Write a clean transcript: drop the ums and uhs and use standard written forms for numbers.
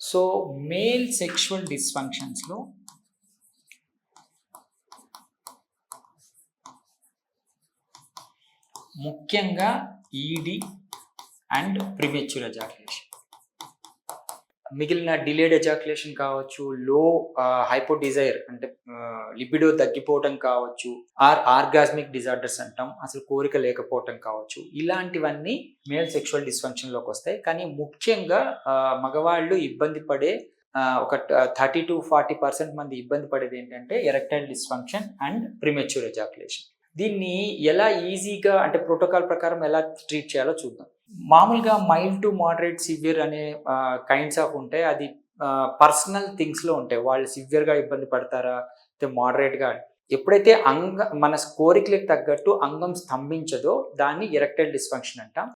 So male sexual డిస్ఫంక్షన్స్లో ముఖ్యంగా ఈడి and premature ejaculation, మిగిలిన డిలేడ్ ఎజాక్యులేషన్ కావచ్చు, లో హైపోడిజైర్ అంటే లిబిడో తగ్గిపోవటం కావచ్చు, ఆర్గాస్మిక్ డిజార్డర్స్ అంటాం, అసలు కోరిక లేకపోవటం కావచ్చు, ఇలాంటివన్నీ మేల్ సెక్షువల్ డిస్ఫంక్షన్లోకి వస్తాయి. కానీ ముఖ్యంగా మగవాళ్ళు ఇబ్బంది పడే ఒక 30-40% మంది ఇబ్బంది పడేది ఏంటంటే erectile dysfunction and premature ejaculation. దీన్ని ఎలా ఈజీగా అంటే ప్రోటోకాల్ ప్రకారం ఎలా ట్రీట్ చేయాలో చూద్దాం. మామూలుగా మైల్డ్ టు మోడరేట్ సివియర్ అనే కైండ్స్ ఆఫ్ ఉంటాయి. అది పర్సనల్ థింగ్స్లో ఉంటాయి. వాళ్ళు సివియర్గా ఇబ్బంది పడతారా, అయితే మోడరేట్గా. ఎప్పుడైతే మన కోరికలకు తగ్గట్టు అంగం స్తంభించదో దాన్ని ఎరెక్టైల్ డిస్ఫంక్షన్ అంటాం.